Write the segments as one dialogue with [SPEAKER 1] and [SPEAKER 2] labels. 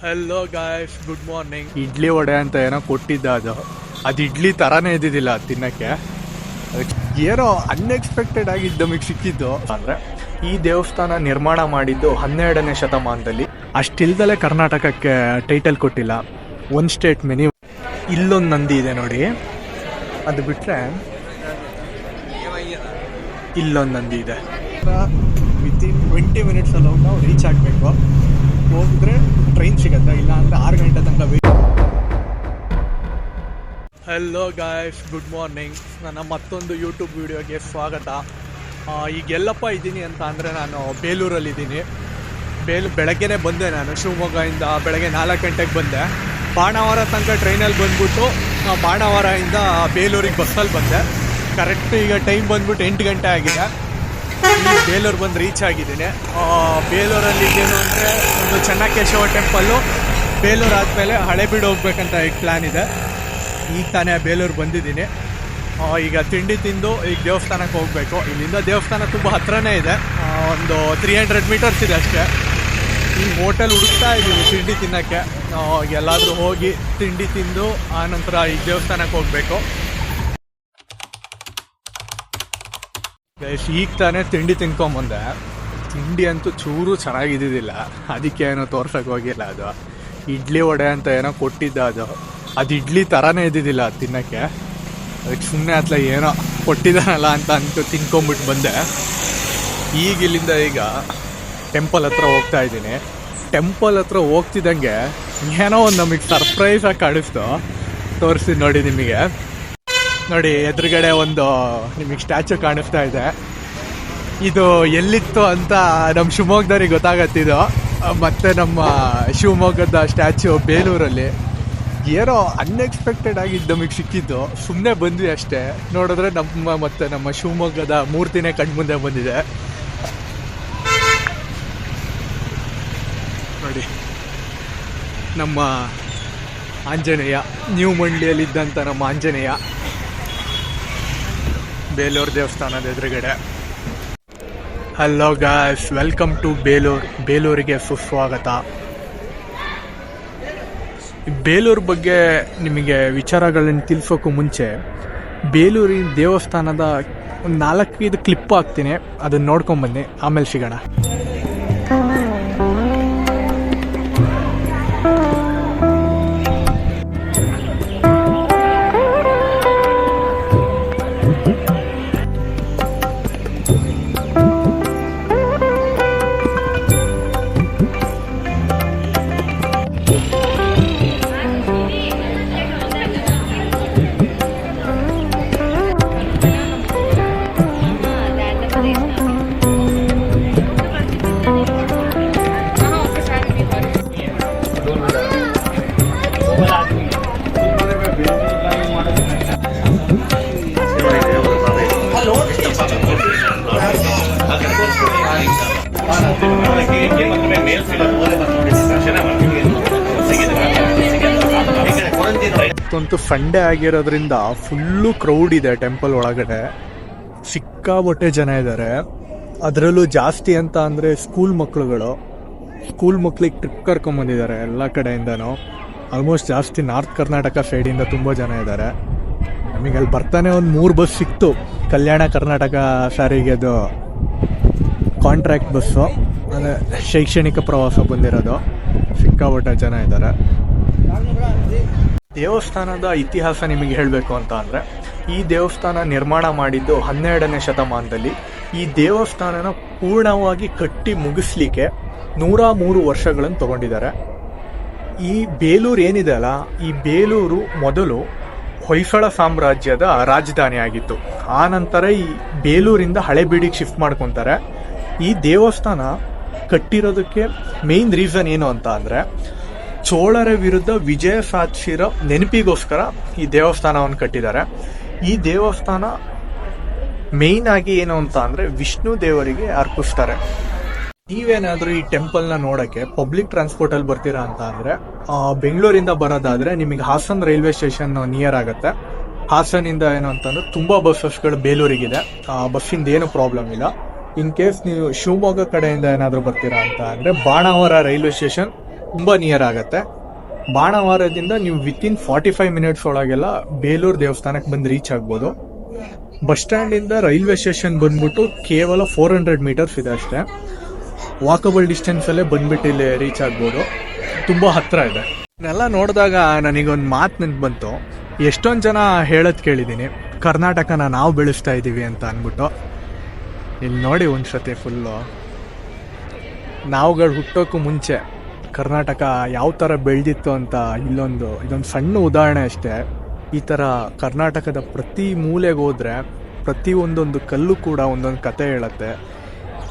[SPEAKER 1] Hello guys, good morning. Idli vada ಅಂತ ಏನೋ ಕೊಟ್ಟಿದ್ದ, ಅದು ಇಡ್ಲಿ ತರಾನೇ ಇದ್ದಿದ್ದಿಲ್ಲ ತಿನ್ನಕ್ಕೆ. ಏನೋ ಅನ್ಎಕ್ಸ್ಪೆಕ್ಟೆಡ್ ಆಗಿದ್ದು ನಮಗೆ ಸಿಕ್ಕಿದ್ದು ಅಂದ್ರೆ, ಈ ದೇವಸ್ಥಾನ ನಿರ್ಮಾಣ ಮಾಡಿದ್ದು 12ನೇ ಶತಮಾನದಲ್ಲಿ. ಅಷ್ಟಿಲ್ದಲೇ ಕರ್ನಾಟಕಕ್ಕೆ ಟೈಟಲ್ ಕೊಟ್ಟಿಲ್ಲ. One state menu. ಇಲ್ಲೊಂದು ನಂದಿ ಇದೆ ನೋಡಿ, ಅದು ಬಿಟ್ರೆ ಇಲ್ಲೊಂದು ನಂದಿ ಇದೆ. ವಿತಿನ್ 20 ಮಿನಿಟ್ಸ್ ಅಲ್ಲ ನಾವು ರೀಚ್ ಆಗಬೇಕು. ಹೋಗಿದ್ರೆ ಟ್ರೈನ್ ಸಿಗತ್ತೆ, ಇಲ್ಲ ಅಂದ್ರೆ 6 ಗಂಟೆ ತನಕ wait. Hello guys, good morning. ನನ್ನ ಮತ್ತೊಂದು ಯೂಟ್ಯೂಬ್ ವಿಡಿಯೋಗೆ ಸ್ವಾಗತ. ಈಗ ಎಲ್ಲಪ್ಪ ಇದ್ದೀನಿ ಅಂತ ಅಂದರೆ, ನಾನು ಬೇಲೂರಲ್ಲಿದ್ದೀನಿ. ಬೆಳಗ್ಗೆನೇ ಬಂದೆ. ನಾನು ಶಿವಮೊಗ್ಗದಿಂದ ಬೆಳಗ್ಗೆ 4 ಗಂಟೆಗೆ ಬಂದೆ. ಬಾಣಾವರ ತನಕ ಟ್ರೈನಲ್ಲಿ ಬಂದ್ಬಿಟ್ಟು ಬಾಣಾವರದಿಂದ ಬೇಲೂರಿಗೆ ಬಸ್ಸಲ್ಲಿ ಬಂದೆ. ಕರೆಕ್ಟ್ ಈಗ ಟೈಮ್ ಬಂದ್ಬಿಟ್ಟು 8 ಗಂಟೆ ಆಗಿದೆ. ಬೇಲೂರು ಬಂದು ರೀಚ್ ಆಗಿದ್ದೀನಿ. ಬೇಲೂರಲ್ಲಿ ಏನು ಅಂದರೆ, ಒಂದು ಚೆನ್ನಕೇಶವ ಟೆಂಪಲ್ಲು, ಬೇಲೂರು ಆದಮೇಲೆ ಹಳೇಬೀಡು ಹೋಗ್ಬೇಕಂತ ಪ್ಲ್ಯಾನ್ ಇದೆ. ಈಗ ತಾನೇ ಬೇಲೂರು ಬಂದಿದ್ದೀನಿ. ಈಗ ತಿಂಡಿ ತಿಂದು ಈಗ ದೇವಸ್ಥಾನಕ್ಕೆ ಹೋಗಬೇಕು. ಇಲ್ಲಿಂದ ದೇವಸ್ಥಾನ ತುಂಬ ಹತ್ರನೇ ಇದೆ, ಒಂದು 300 ಮೀಟರ್ಸ್ ಇದೆ ಅಷ್ಟೇ. ಈ ಹೋಟೆಲ್ ಹುಡುಕ್ತಾ ಇದ್ದೀವಿ ತಿಂಡಿ ತಿನ್ನೋಕ್ಕೆ. ಎಲ್ಲಾದರೂ ಹೋಗಿ ತಿಂಡಿ ತಿಂದು ಆನಂತರ ಈಗ ದೇವಸ್ಥಾನಕ್ಕೆ ಹೋಗಬೇಕು. ಈಗ ತಾನೇ ತಿಂಡಿ ತಿನ್ಕೊಂಬಂದೆ. ತಿಂಡಿ ಅಂತೂ ಚೂರು ಚೆನ್ನಾಗಿದ್ದಿದ್ದಿಲ್ಲ, ಅದಕ್ಕೆ ಏನೋ ತೋರ್ಸೋಕೆ ಹೋಗಿಲ್ಲ. ಅದು ಇಡ್ಲಿ ವಡೆ ಅಂತ ಏನೋ ಕೊಟ್ಟಿದ್ದ, ಅದು ಇಡ್ಲಿ ಥರನೇ ಇದ್ದಿದ್ದಿಲ್ಲ ತಿನ್ನೋಕ್ಕೆ. ಅದಕ್ಕೆ ಸುಮ್ಮನೆ ಅಥವಾ ಏನೋ ಕೊಟ್ಟಿದ್ದಾನಲ್ಲ ಅಂತ ಅಂದ್ಕೊ ತಿನ್ಕೊಂಬಿಟ್ಟು ಬಂದೆ. ಈಗ ಇಲ್ಲಿಂದ ಈಗ ಟೆಂಪಲ್ ಹತ್ರ ಹೋಗ್ತಾ ಇದ್ದೀನಿ. ಟೆಂಪಲ್ ಹತ್ರ ಹೋಗ್ತಿದ್ದಂಗೆ ಏನೋ ಒಂದು ನಮಗೆ ಸರ್ಪ್ರೈಸಾಗಿ ಕಾಣಿಸ್ತು. ತೋರಿಸ್ತೀನಿ ನೋಡಿ ನಿಮಗೆ. ನೋಡಿ, ಎದುರುಗಡೆ ಒಂದು ನಿಮಗೆ ಸ್ಟ್ಯಾಚು ಕಾಣಿಸ್ತಾ ಇದೆ. ಇದು ಎಲ್ಲಿತ್ತು ಅಂತ ನಮ್ಮ ಶಿವಮೊಗ್ಗದವ್ರಿಗೆ ಗೊತ್ತಾಗತ್ತಿದ್ದು. ಮತ್ತು ನಮ್ಮ ಶಿವಮೊಗ್ಗದ ಸ್ಟ್ಯಾಚು ಬೇಲೂರಲ್ಲಿ. ಏನೋ ಅನ್ಎಕ್ಸ್ಪೆಕ್ಟೆಡ್ ಆಗಿದ್ದು ನಮಗೆ ಸಿಕ್ಕಿದ್ದು. ಸುಮ್ಮನೆ ಬಂದ್ವಿ ಅಷ್ಟೇ. ನೋಡಿದ್ರೆ ನಮ್ಮ ಶಿವಮೊಗ್ಗದ ಮೂರ್ತಿನೇ ಕಣ್ಮುಂದೆ ಬಂದಿದೆ. ನೋಡಿ, ನಮ್ಮ ಆಂಜನೇಯ, ನ್ಯೂ ಮಂಡ್ಲಿಯಲ್ಲಿದ್ದಂಥ ನಮ್ಮ ಆಂಜನೇಯ ಬೇಲೂರು ದೇವಸ್ಥಾನದ ಎದುರುಗಡೆ. ಹಲೋ ಗಾಯ್ಸ್, ವೆಲ್ಕಮ್ ಟು ಬೇಲೂರಿಗೆ ಸುಸ್ವಾಗತ. ಬೇಲೂರು ಬಗ್ಗೆ ನಿಮಗೆ ವಿಚಾರಗಳನ್ನು ತಿಳಿಸೋಕ್ಕೂ ಮುಂಚೆ, ಬೇಲೂರಿನ ದೇವಸ್ಥಾನದ ಒಂದು 4-5 ಕ್ಲಿಪ್ ಹಾಕ್ತೀನಿ, ಅದನ್ನು ನೋಡ್ಕೊಂಬನ್ನಿ, ಆಮೇಲೆ ಸಿಗೋಣ. ಅಂತೂ ಸಂಡೇ ಆಗಿರೋದ್ರಿಂದ ಫುಲ್ಲು ಕ್ರೌಡ್ ಇದೆ ಟೆಂಪಲ್ ಒಳಗಡೆ. ಸಿಕ್ಕಾಬಟ್ಟೆ ಜನ ಇದ್ದಾರೆ. ಅದರಲ್ಲೂ ಜಾಸ್ತಿ ಅಂತ ಅಂದರೆ ಸ್ಕೂಲ್ ಮಕ್ಳಿಗೆ ಟ್ರಿಪ್ ಕರ್ಕೊಂಬಂದಿದ್ದಾರೆ ಎಲ್ಲ ಕಡೆಯಿಂದನೂ. ಆಲ್ಮೋಸ್ಟ್ ಜಾಸ್ತಿ ನಾರ್ತ್ ಕರ್ನಾಟಕ ಸೈಡಿಂದ ತುಂಬ ಜನ ಇದ್ದಾರೆ. ನಮಗೆ ಅಲ್ಲಿ ಬರ್ತಾನೆ ಒಂದು 3 ಬಸ್ ಸಿಕ್ತು. ಕಲ್ಯಾಣ ಕರ್ನಾಟಕ ಸಾರಿಗೆ, ಅದು ಕಾಂಟ್ರಾಕ್ಟ್ ಬಸ್ಸು, ಅಂದರೆ ಶೈಕ್ಷಣಿಕ ಪ್ರವಾಸ ಬಂದಿರೋದು. ಸಿಕ್ಕಾಬಟ್ಟೆ ಜನ ಇದ್ದಾರೆ. ದೇವಸ್ಥಾನದ ಇತಿಹಾಸ ನಿಮಗೆ ಹೇಳಬೇಕು ಅಂತ ಅಂದರೆ, ಈ ದೇವಸ್ಥಾನ ನಿರ್ಮಾಣ ಮಾಡಿದ್ದು 12ನೇ ಶತಮಾನದಲ್ಲಿ. ಈ ದೇವಸ್ಥಾನನ ಪೂರ್ಣವಾಗಿ ಕಟ್ಟಿ ಮುಗಿಸ್ಲಿಕ್ಕೆ 103 ವರ್ಷಗಳನ್ನು ತಗೊಂಡಿದ್ದಾರೆ. ಈ ಬೇಲೂರು ಏನಿದೆ ಅಲ್ಲ, ಈ ಬೇಲೂರು ಮೊದಲು ಹೊಯ್ಸಳ ಸಾಮ್ರಾಜ್ಯದ ರಾಜಧಾನಿ ಆಗಿತ್ತು. ಆ ನಂತರ ಈ ಬೇಲೂರಿಂದ ಹಳೇಬೀಡಿಗೆ ಶಿಫ್ಟ್ ಮಾಡ್ಕೊತಾರೆ. ಈ ದೇವಸ್ಥಾನ ಕಟ್ಟಿರೋದಕ್ಕೆ ಮೇನ್ ರೀಸನ್ ಏನು ಅಂತ ಅಂದರೆ, ಚೋಳರ ವಿರುದ್ಧ ವಿಜಯ ಸಾಧಿಸಿರೋ ನೆನಪಿಗೋಸ್ಕರ ಈ ದೇವಸ್ಥಾನವನ್ನು ಕಟ್ಟಿದ್ದಾರೆ. ಈ ದೇವಸ್ಥಾನ ಮೇಯ್ನ್ ಆಗಿ ಏನು ಅಂತ ಅಂದರೆ, ವಿಷ್ಣು ದೇವರಿಗೆ ಅರ್ಪಿಸ್ತಾರೆ. ನೀವೇನಾದರೂ ಈ ಟೆಂಪಲ್ನ ನೋಡೋಕ್ಕೆ ಪಬ್ಲಿಕ್ ಟ್ರಾನ್ಸ್ಪೋರ್ಟಲ್ಲಿ ಬರ್ತೀರಾ ಅಂತ ಅಂದರೆ, ಬೆಂಗಳೂರಿಂದ ಬರೋದಾದರೆ ನಿಮಗೆ ಹಾಸನ್ ರೈಲ್ವೆ ಸ್ಟೇಷನ್ ನಿಯರ್ ಆಗುತ್ತೆ. ಹಾಸನಿಂದ ಏನು ಅಂತಂದ್ರೆ ತುಂಬ ಬಸ್ಸಸ್ಗಳು ಬೇಲೂರಿಗಿದೆ. ಬಸ್ಸಿಂದ ಏನು ಪ್ರಾಬ್ಲಮ್ ಇಲ್ಲ. ಇನ್ ಕೇಸ್ ನೀವು ಶಿವಮೊಗ್ಗ ಕಡೆಯಿಂದ ಏನಾದರೂ ಬರ್ತೀರಾ ಅಂತ ಅಂದರೆ, ಬಾಣಾವರ ರೈಲ್ವೆ ಸ್ಟೇಷನ್ ತುಂಬ ನಿಯರ್ ಆಗುತ್ತೆ. ಬಾಣಾವಾರದಿಂದ ನೀವು ವಿತಿನ್ 45 ಮಿನಿಟ್ಸ್ ಒಳಗೆಲ್ಲ ಬೇಲೂರು ದೇವಸ್ಥಾನಕ್ಕೆ ಬಂದು ರೀಚ್ ಆಗ್ಬೋದು. ಬಸ್ ಸ್ಟ್ಯಾಂಡಿಂದ ರೈಲ್ವೆ ಸ್ಟೇಷನ್ ಬಂದ್ಬಿಟ್ಟು ಕೇವಲ 400 ಮೀಟರ್ಸ್ ಇದೆ ಅಷ್ಟೇ. ವಾಕಬಲ್ ಡಿಸ್ಟೆನ್ಸಲ್ಲೇ ಬಂದ್ಬಿಟ್ಟು ಇಲ್ಲಿ ರೀಚ್ ಆಗ್ಬೋದು. ತುಂಬ ಹತ್ತಿರ ಇದೆ. ಇದನ್ನೆಲ್ಲ ನೋಡಿದಾಗ ನನಗೊಂದು ಮಾತು ನೆನ್ಪು ಬಂತು. ಎಷ್ಟೊಂದು ಜನ ಹೇಳೋದು ಕೇಳಿದ್ದೀನಿ, ಕರ್ನಾಟಕನ ನಾವು ಬೆಳೆಸ್ತಾ ಇದ್ದೀವಿ ಅಂತ ಅಂದ್ಬಿಟ್ಟು. ಇಲ್ಲಿ ನೋಡಿ ಒಂದ್ಸತಿ ಫುಲ್ಲು ನಾವುಗಳು ಹುಟ್ಟೋಕ್ಕೂ ಮುಂಚೆ ಕರ್ನಾಟಕ ಯಾವ ಥರ ಬೆಳೆದಿತ್ತು ಅಂತ ಇದೊಂದು ಸಣ್ಣ ಉದಾಹರಣೆ ಅಷ್ಟೇ. ಈ ಥರ ಕರ್ನಾಟಕದ ಪ್ರತಿ ಮೂಲೆಗೆ ಹೋದರೆ ಪ್ರತಿ ಒಂದೊಂದು ಕಲ್ಲು ಕೂಡ ಒಂದೊಂದು ಕತೆ ಹೇಳುತ್ತೆ.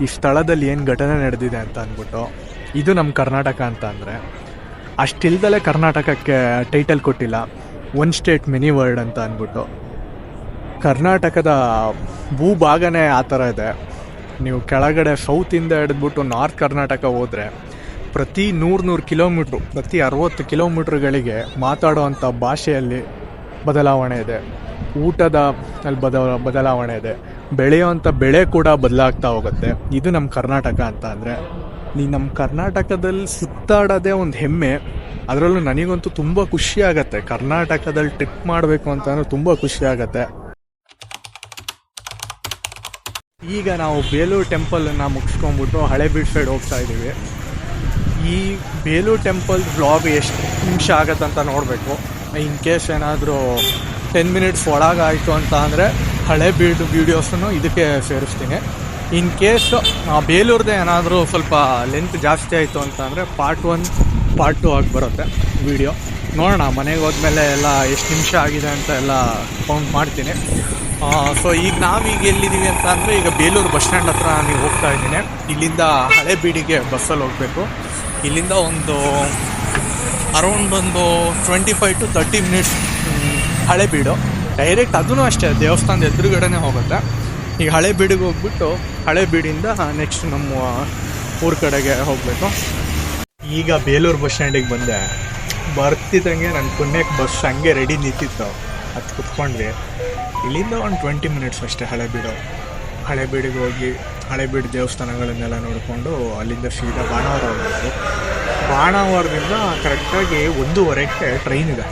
[SPEAKER 1] ಈ ಸ್ಥಳದಲ್ಲಿ ಏನು ಘಟನೆ ನಡೆದಿದೆ ಅಂತ ಅಂದ್ಬಿಟ್ಟು. ಇದು ನಮ್ಮ ಕರ್ನಾಟಕ ಅಂತ ಅಂದರೆ ಅಷ್ಟಿಲ್ದಲೇ ಕರ್ನಾಟಕಕ್ಕೆ ಟೈಟಲ್ ಕೊಟ್ಟಿಲ್ಲ, ಒನ್ ಸ್ಟೇಟ್ ಮೆನಿ ವರ್ಲ್ಡ್ ಅಂತ ಅಂದ್ಬಿಟ್ಟು. ಕರ್ನಾಟಕದ ಭೂಭಾಗನೇ ಆ ಥರ ಇದೆ. ನೀವು ಕೆಳಗಡೆ ಸೌತಿಂದ ಹಿಡಿದ್ಬಿಟ್ಟು ನಾರ್ತ್ ಕರ್ನಾಟಕ ಹೋದರೆ ಪ್ರತಿ 100 ಕಿಲೋಮೀಟ್ರು, ಪ್ರತಿ 60 ಕಿಲೋಮೀಟ್ರ್ಗಳಿಗೆ ಮಾತಾಡೋವಂಥ ಭಾಷೆಯಲ್ಲಿ ಬದಲಾವಣೆ ಇದೆ. ಊಟದ ಅಲ್ಲಿ ಬದಲಾವಣೆ ಇದೆ. ಬೆಳೆಯೋವಂಥ ಬೆಳೆ ಕೂಡ ಬದಲಾಗ್ತಾ ಹೋಗುತ್ತೆ. ಇದು ನಮ್ಮ ಕರ್ನಾಟಕ ಅಂತ ಅಂದರೆ. ನಮ್ಮ ಕರ್ನಾಟಕದಲ್ಲಿ ಸುತ್ತಾಡೋದೇ ಒಂದು ಹೆಮ್ಮೆ. ಅದರಲ್ಲೂ ನನಗಂತೂ ತುಂಬ ಖುಷಿ ಆಗುತ್ತೆ. ಕರ್ನಾಟಕದಲ್ಲಿ ಟ್ರಿಪ್ ಮಾಡಬೇಕು ಅಂತ ಅಂದರೆ ತುಂಬ ಖುಷಿ ಆಗುತ್ತೆ. ಈಗ ನಾವು ಬೇಲೂರು ಟೆಂಪಲನ್ನು ಮುಗಿಸ್ಕೊಂಡ್ಬಿಟ್ಟು ಹಳೇಬೀಡು ಸೈಡ್ ಹೋಗ್ತಾ ಇದ್ದೀವಿ. ಈ ಬೇಲೂರು ಟೆಂಪಲ್ ವ್ಲಾಗ್ ಎಷ್ಟು ನಿಮಿಷ ಆಗತ್ತಂತ ನೋಡಬೇಕು. ಇನ್ ಕೇಸ್ ಏನಾದರೂ 10 ಮಿನಿಟ್ಸ್ ಒಳಗಾಯಿತು ಅಂತ ಅಂದರೆ ಹಳೇಬೀಡು ವೀಡಿಯೋಸನ್ನು ಇದಕ್ಕೆ ಸೇರಿಸ್ತೀನಿ. ಇನ್ ಕೇಸ್ ಬೇಲೂರದೇ ಏನಾದರೂ ಸ್ವಲ್ಪ ಲೆಂತ್ ಜಾಸ್ತಿ ಆಯಿತು ಅಂತ ಅಂದರೆ ಪಾರ್ಟ್ 1 ಪಾರ್ಟ್ 2 ಆಗಿ ಬರುತ್ತೆ ವೀಡಿಯೋ. ನೋಡೋಣ ಮನೆಗೆ ಹೋದ್ಮೇಲೆ ಎಲ್ಲ ಎಷ್ಟು ನಿಮಿಷ ಆಗಿದೆ ಅಂತ ಎಲ್ಲ ಕೌಂಟ್ ಮಾಡ್ತೀನಿ. ಸೊ ಈಗ ನಾವೀಗ ಎಲ್ಲಿದ್ದೀವಿ ಅಂತ ಅಂದರೆ ಈಗ ಬೇಲೂರು ಬಸ್ ಸ್ಟ್ಯಾಂಡ್ ಹತ್ರ ನೀವು ಹೋಗ್ತಾ ಇದ್ದೀನಿ. ಇಲ್ಲಿಂದ ಹಳೇಬೀಡಿಗೆ ಬಸ್ಸಲ್ಲಿ ಹೋಗಬೇಕು. ಇಲ್ಲಿಂದ ಒಂದು around 25 to 30 minutes Halebidu direct. ಅದೂ ಅಷ್ಟೇ ದೇವಸ್ಥಾನದ ಎದುರುಗಡೆನೇ ಹೋಗುತ್ತೆ. ಈಗ ಹಳೇಬೀಡಿಗೆ ಹೋಗ್ಬಿಟ್ಟು ಹಳೇಬೀಡಿಂದ ನೆಕ್ಸ್ಟ್ ನಮ್ಮ ಊರ ಕಡೆಗೆ ಹೋಗಬೇಕು. ಈಗ ಬೇಲೂರು ಬಸ್ ಸ್ಟ್ಯಾಂಡಿಗೆ ಬಂದೆ. ಬರ್ತಿದ್ದಂಗೆ ನನ್ನ ಪುಣ್ಯಕ್ಕೆ ಬಸ್ ಹಂಗೆ ರೆಡಿ ನಿಂತಿತ್ತು. ಅದು ಕುತ್ಕೊಂಡ್ವಿ. ಇಲ್ಲಿಂದ ಒಂದು 20 ಮಿನಿಟ್ಸ್ ಅಷ್ಟೇ ಹಳೇಬೀಡಿಗೆ ಹೋಗಿ ಹಳೇಬೀಡು ದೇವಸ್ಥಾನಗಳನ್ನೆಲ್ಲ ನೋಡಿಕೊಂಡು ಅಲ್ಲಿಂದ ಸೀದಾ ಬಾಣಾವರ ಹೋಗ್ಬೇಕು. ಬಾಣಾವರದಿಂದ ಕರೆಕ್ಟಾಗಿ 1:30ಕ್ಕೆ ಟ್ರೈನ್ ಇದೆ.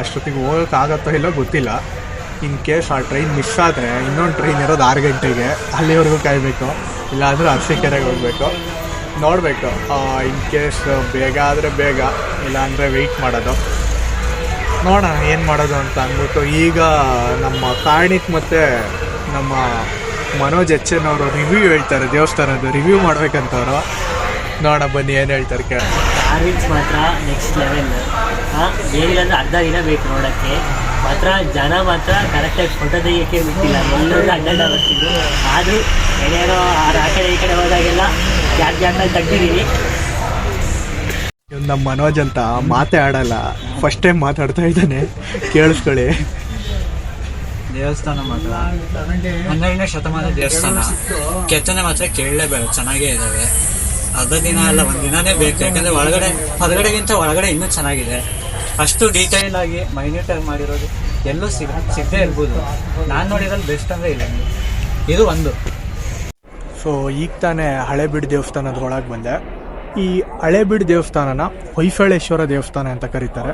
[SPEAKER 1] ಅಷ್ಟೊತ್ತಿಗೆ ಹೋಗೋಕ್ಕಾಗತ್ತೋ ಇಲ್ಲ ಗೊತ್ತಿಲ್ಲ. ಇನ್ ಕೇಸ್ ಆ ಟ್ರೈನ್ ಮಿಸ್ ಆದರೆ ಇನ್ನೊಂದು ಟ್ರೈನ್ ಇರೋದು 6 ಗಂಟೆಗೆ, ಅಲ್ಲಿವರೆಗೂ ಕಾಯಬೇಕು. ಇಲ್ಲಾಂದರೆ ಅರಸೀಕೆರೆಗೆ ಹೋಗಬೇಕು. ನೋಡಬೇಕು, ಇನ್ ಕೇಸ್ ಬೇಗ ಆದರೆ ಬೇಗ, ಇಲ್ಲಾಂದರೆ ವೆಯ್ಟ್ ಮಾಡೋದು. ನೋಡೋಣ ಏನು ಮಾಡೋದು ಅಂತ ಅಂದ್ಬಿಟ್ಟು. ಈಗ ನಮ್ಮ ಕಾರ್ಣಿಕ್ ಮತ್ತು ನಮ್ಮ ಮನೋಜ್ ಎಚ್.ಎನ್ ಅವರು ರಿವ್ಯೂ ಹೇಳ್ತಾರೆ, ದೇವಸ್ಥಾನದ್ದು ರಿವ್ಯೂ ಮಾಡ್ಬೇಕಂತವ್ರು. ನೋಡೋಣ ಬನ್ನಿ ಏನು ಹೇಳ್ತಾರೆ ಕೇಳ.
[SPEAKER 2] ಕಾರ್ವಿಂಗ್ಸ್ ಮಾತ್ರ ನೆಕ್ಸ್ಟ್ ಲೆವೆಲ್. ಏನಿಲ್ಲ ಅರ್ಧ ದಿನ ಬೇಕು ನೋಡೋಕ್ಕೆ. ಮಾತ್ರ ಜನ ಮಾತ್ರ ಕರೆಕ್ಟಾಗಿ ಫೋಟೋ ತೆಗಿಯೋಕ್ಕೆ ಬಿಟ್ಟಿಲ್ಲ. ಎಲ್ಲರೂ ಅಡ್ಡಾಡ ಬರ್ತಿದ್ರು. ಆದರೂ ಏನೇನೋ ಆ ಕಡೆ ಈ ಕಡೆ ಹೋದಾಗೆಲ್ಲ ಜಾಗದಲ್ಲಿ ತೆಗ್ದಿದ್ದೀವಿ.
[SPEAKER 1] ನಮ್ಮ ಮನೋಜ್ ಅಂತ ಮಾತೇ ಆಡಲ್ಲ, ಫಸ್ಟ್ ಟೈಮ್ ಮಾತಾಡ್ತಾ ಇದ್ದಾನೆ, ಕೇಳಿಸ್ಕೊಳ್ಳಿ.
[SPEAKER 3] ದೇವಸ್ಥಾನ ಮಾತ್ರ 12ನೇ ಶತಮಾನ ದೇವಸ್ಥಾನ. ಕೆತ್ತನೆ ಮಾತ್ರ ಕೇಳಲೇಬೇಕು, ಚೆನ್ನಾಗೇ ಇದ್ದಾವೆ. ಅರ್ಧ ದಿನ ಅಲ್ಲ, ಒಂದು ದಿನಾನೇ ಬೇಕು. ಯಾಕಂದರೆ ಹೊರಗಡೆಗಿಂತ ಒಳಗಡೆ ಇನ್ನೂ ಚೆನ್ನಾಗಿದೆ. ಅಷ್ಟು ಡೀಟೇಲ್ ಆಗಿ ಮೈನ್ಯೂಟ್ ಆಗಿ ಮಾಡಿರೋದು ಎಲ್ಲೂ ಸಿಗದೇ ಇರ್ಬೋದು. ನಾನು ನೋಡಿರೋದು ಬೆಸ್ಟ್ ಅಂದರೆ ಇದೆ. ಇದು ಒಂದು.
[SPEAKER 1] ಸೊ ಈಗ ತಾನೇ ಹಳೇಬೀಡು ದೇವಸ್ಥಾನದ ಒಳಗೆ ಬಂದೆ. ಈ ಹಳೇಬೀಡು ದೇವಸ್ಥಾನನ ಹೊಯ್ಸಳೇಶ್ವರ ದೇವಸ್ಥಾನ ಅಂತ ಕರೀತಾರೆ.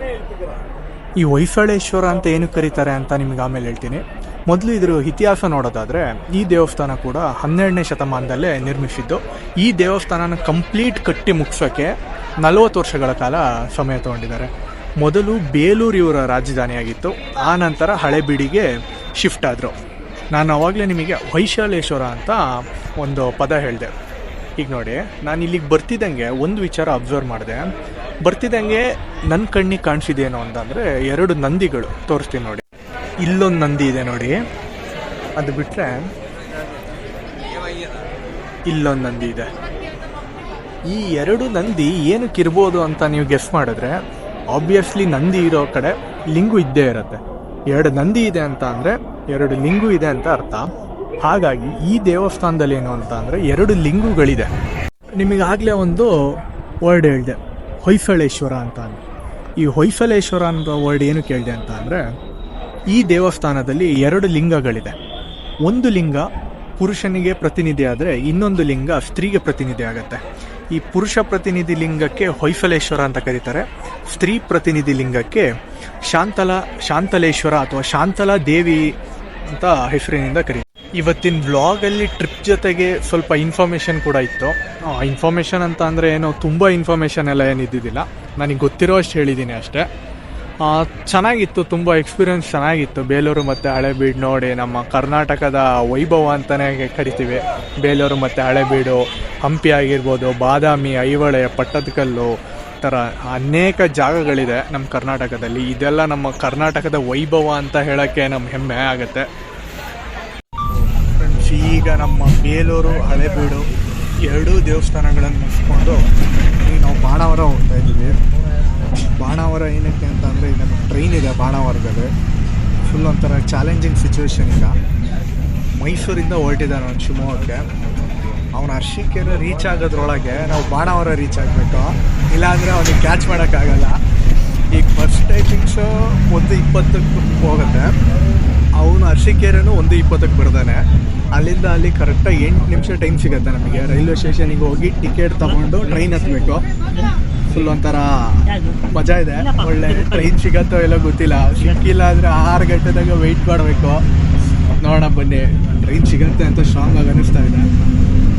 [SPEAKER 1] ಈ ಹೊಯ್ಸಳೇಶ್ವರ ಅಂತ ಏನಕ್ಕೆ ಕರೀತಾರೆ ಅಂತ ನಿಮ್ಗೆ ಆಮೇಲೆ ಹೇಳ್ತೀನಿ. ಮೊದಲು ಇದ್ರ ಇತಿಹಾಸ ನೋಡೋದಾದರೆ ಈ ದೇವಸ್ಥಾನ ಕೂಡ 12ನೇ ಶತಮಾನದಲ್ಲೇ ನಿರ್ಮಿಸಿದ್ದು. ಈ ದೇವಸ್ಥಾನನ ಕಂಪ್ಲೀಟ್ ಕಟ್ಟಿ ಮುಗಿಸೋಕ್ಕೆ 40 ವರ್ಷಗಳ ಕಾಲ ಸಮಯ ತೊಗೊಂಡಿದ್ದಾರೆ. ಮೊದಲು ಬೇಲೂರು ಇವರ ರಾಜಧಾನಿಯಾಗಿತ್ತು. ಆ ನಂತರ ಹಳೇಬೀಡಿಗೆ ಶಿಫ್ಟ್ ಆದರು. ನಾನು ಆವಾಗಲೇ ನಿಮಗೆ ಹೊಯ್ಸಳೇಶ್ವರ ಅಂತ ಒಂದು ಪದ ಹೇಳಿದೆ. ಈಗ ನೋಡಿ, ನಾನು ಇಲ್ಲಿಗೆ ಬರ್ತಿದ್ದಂಗೆ ಒಂದು ವಿಚಾರ ಅಬ್ಸರ್ವ್ ಮಾಡಿದೆ. ಬರ್ತಿದ್ದಂಗೆ ನನ್ನ ಕಣ್ಣಿಗೆ ಕಾಣಿಸಿದೇನು ಅಂತಂದರೆ 2 ನಂದಿಗಳು ತೋರಿಸ್ತೀನಿ ನೋಡಿ. ಇಲ್ಲೊಂದು ನಂದಿ ಇದೆ ನೋಡಿ, ಅದು ಬಿಟ್ಟರೆ ಇಲ್ಲೊಂದು ನಂದಿ ಇದೆ. ಈ 2 ನಂದಿ ಏನಕ್ಕಿರ್ಬೋದು ಅಂತ ನೀವು ಗೆಸ್ ಮಾಡಿದ್ರೆ ಆಬ್ವಿಯಸ್ಲಿ ನಂದಿ ಇರೋ ಕಡೆ ಲಿಂಗು ಇದ್ದೇ ಇರುತ್ತೆ. 2 ನಂದಿ ಇದೆ ಅಂತ ಅಂದರೆ 2 ಲಿಂಗು ಇದೆ ಅಂತ ಅರ್ಥ. ಹಾಗಾಗಿ ಈ ದೇವಸ್ಥಾನದಲ್ಲಿ ಏನು ಅಂತ ಅಂದರೆ 2 ಲಿಂಗುಗಳಿದೆ. ನಿಮಗಾಗಲೇ ಒಂದು ವರ್ಡ್ ಹೇಳಿದೆ, ಹೊಯ್ಸಳೇಶ್ವರ ಅಂತ. ಈ ಹೊಯ್ಸಳೇಶ್ವರ ಅನ್ನೋ ವರ್ಡ್ ಏನು ಕೇಳಿದೆ ಅಂತ ಅಂದರೆ, ಈ ದೇವಸ್ಥಾನದಲ್ಲಿ 2 ಲಿಂಗಗಳಿದೆ. ಒಂದು ಲಿಂಗ ಪುರುಷನಿಗೆ ಪ್ರತಿನಿಧಿ ಆದರೆ ಇನ್ನೊಂದು ಲಿಂಗ ಸ್ತ್ರೀಗೆ ಪ್ರತಿನಿಧಿ ಆಗುತ್ತೆ. ಈ ಪುರುಷ ಪ್ರತಿನಿಧಿ ಲಿಂಗಕ್ಕೆ ಹೊಯ್ಸಲೇಶ್ವರ ಅಂತ ಕರೀತಾರೆ, ಸ್ತ್ರೀ ಪ್ರತಿನಿಧಿ ಲಿಂಗಕ್ಕೆ ಶಾಂತಲೇಶ್ವರ ಅಥವಾ ಶಾಂತಲಾ ದೇವಿ ಅಂತ ಹೆಸರಿನಿಂದ ಕರೀತಾರೆ. ಇವತ್ತಿನ ವ್ಲಾಗಲ್ಲಿ ಟ್ರಿಪ್ ಜೊತೆಗೆ ಸ್ವಲ್ಪ ಇನ್ಫಾರ್ಮೇಷನ್ ಕೂಡ ಇತ್ತು. ಇನ್ಫಾರ್ಮೇಷನ್ ಅಂತ ಅಂದರೆ ಏನೋ ತುಂಬ ಇನ್ಫಾರ್ಮೇಷನ್ ಎಲ್ಲ ಏನಿದ್ದಿದ್ದಿಲ್ಲ, ನನಗೆ ಗೊತ್ತಿರೋ ಅಷ್ಟು ಹೇಳಿದ್ದೀನಿ ಅಷ್ಟೇ. ಚೆನ್ನಾಗಿತ್ತು, ತುಂಬ ಎಕ್ಸ್ಪೀರಿಯನ್ಸ್ ಚೆನ್ನಾಗಿತ್ತು. ಬೇಲೂರು ಮತ್ತು ಹಳೆಬೀಡು ನೋಡಿ, ನಮ್ಮ ಕರ್ನಾಟಕದ ವೈಭವ ಅಂತಲೇ ಕರಿತೀವಿ. ಬೇಲೂರು ಮತ್ತು ಹಳೆಬೀಡು, ಹಂಪಿ ಆಗಿರ್ಬೋದು, ಬಾದಾಮಿ, ಐಹೊಳೆ, ಪಟ್ಟದಕಲ್ಲು ಥರ ಅನೇಕ ಜಾಗಗಳಿದೆ ನಮ್ಮ ಕರ್ನಾಟಕದಲ್ಲಿ. ಇದೆಲ್ಲ ನಮ್ಮ ಕರ್ನಾಟಕದ ವೈಭವ ಅಂತ ಹೇಳೋಕ್ಕೆ ನಮ್ಮ ಹೆಮ್ಮೆ ಆಗುತ್ತೆ. ಫ್ರೆಂಡ್ಸ್, ಈಗ ನಮ್ಮ ಬೇಲೂರು ಹಳೆಬೀಡು ಎರಡೂ ದೇವಸ್ಥಾನಗಳನ್ನು ಮುಗಿಸ್ಕೊಂಡು ಈಗ ನಾವು ಬಾಣಾವರ ಹೋಗ್ತಾ ಇದ್ದೀವಿ. ಬಾಣಾವರ ಏನಕ್ಕೆ ಅಂತ ಅಂದರೆ ಈಗ ನಮ್ಮ ಟ್ರೈನ್ ಇದೆ ಬಾಣಾವರದಲ್ಲಿ. ಫುಲ್ ಒಂಥರ ಚಾಲೆಂಜಿಂಗ್ ಸಿಚುವೇಶನ್. ಈಗ ಮೈಸೂರಿಂದ ಹೊರಟಿದ್ದಾನೆ ಅವನು ಶಿವಮೊಗ್ಗಕ್ಕೆ. ಅವನ ಅರ್ಶಿಕೆರೆ ರೀಚ್ ಆಗೋದ್ರೊಳಗೆ ನಾವು ಬಾಣಾವರ ರೀಚ್ ಆಗಬೇಕು, ಇಲ್ಲಾಂದರೆ ಅವನಿಗೆ ಕ್ಯಾಚ್ ಮಾಡೋಕ್ಕಾಗಲ್ಲ. ಈಗ ಬಸ್ ಟೈಮಿಂಗ್ಸು 1:20ಕ್ಕೆ ಹೋಗುತ್ತೆ, ಅವನು ಅರ್ಶಿಕೆರೆನೂ 1:20ಕ್ಕೆ ಬರ್ತಾನೆ. ಅಲ್ಲಿಂದ ಅಲ್ಲಿ ಕರೆಕ್ಟಾಗಿ 8 ನಿಮಿಷ ಟೈಮ್ ಸಿಗುತ್ತೆ ನಮಗೆ. ರೈಲ್ವೆ ಸ್ಟೇಷನಿಗೆ ಹೋಗಿ ಟಿಕೆಟ್ ತೊಗೊಂಡು ಟ್ರೈನ್ ಹತ್ತಬೇಕು. ಫುಲ್ ಒಂಥರ ಮಜಾ ಇದೆ. ಒಳ್ಳೆ ಟ್ರೈನ್ ಸಿಗತ್ತೋ ಎಲ್ಲ ಗೊತ್ತಿಲ್ಲ, ಸಿಕ್ಕಿಲ್ಲ ಅಂದರೆ 6 ಗಂಟೆದಾಗ ವೆಯ್ಟ್ ಮಾಡಬೇಕು. ನೋಡೋಣ ಬನ್ನಿ, ಟ್ರೈನ್ ಸಿಗತ್ತೆ ಅಂತ ಸ್ಟ್ರಾಂಗ್ ಆಗಿ ಅನ್ನಿಸ್ತಾ ಇದೆ.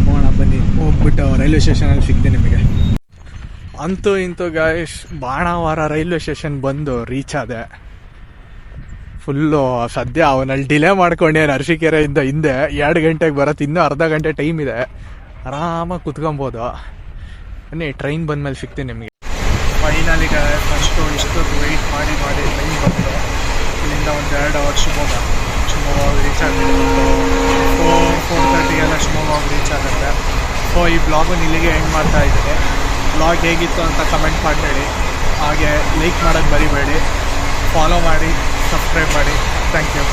[SPEAKER 1] ಹೋಗೋಣ ಬನ್ನಿ, ಹೋಗ್ಬಿಟ್ಟು ರೈಲ್ವೆ ಸ್ಟೇಷನಲ್ಲಿ ಸಿಗ್ತೀನಿ ನಿಮಗೆ. ಅಂತೂ ಇಂತೂ ಗಾಯ್ಸ್, ಬಾಣಾವರ ರೈಲ್ವೆ ಸ್ಟೇಷನ್ ಬಂದು ರೀಚ್ ಆದೆ. ಫುಲ್ಲು ಸದ್ಯ ಅವನಲ್ಲಿ ಡಿಲೇ ಮಾಡ್ಕೊಂಡೆ ಅರಸೀಕೆರೆಯಿಂದ ಹಿಂದೆ 2 ಗಂಟೆಗೆ ಬರುತ್ತೆ, ಇನ್ನೂ ಅರ್ಧ ಗಂಟೆ ಟೈಮ್ ಇದೆ, ಆರಾಮಾಗಿ ಕುತ್ಕೊಬೋದು. ಬನ್ನಿ, ಟ್ರೈನ್ ಬಂದಮೇಲೆ ಸಿಗ್ತೀನಿ ನಿಮಗೆ. ಫೈನಲಿ ಫಸ್ಟು ಇಷ್ಟೊತ್ತು ವೆಯ್ಟ್ ಮಾಡಿ ಟ್ರೈನ್ ಬಂದು ಇಲ್ಲಿಂದ ಒಂದು 2 ಅವರ್ ಶಿವಮೊಗ್ಗ ರೀಚ್ ಆಗಿದೆ. 4:30 ಶಿವಮೊಗ್ಗ ರೀಚ್ ಆಗುತ್ತೆ. ಈ ಬ್ಲಾಗನ್ನು ಇಲ್ಲಿಗೆ ಎಂಡ್ ಮಾಡ್ತಾ ಇದ್ದೀನಿ. ಬ್ಲಾಗ್ ಹೇಗಿತ್ತು ಅಂತ ಕಮೆಂಟ್ ಮಾಡಿ ಹೇಳಿ. ಹಾಗೆ ಲೈಕ್ ಮಾಡೋಕ್ಕೆ ಮರಿಬೇಡಿ, ಫಾಲೋ ಮಾಡಿ, ಸಬ್ಸ್ಕ್ರೈಬ್ ಮಾಡಿ. Thank you.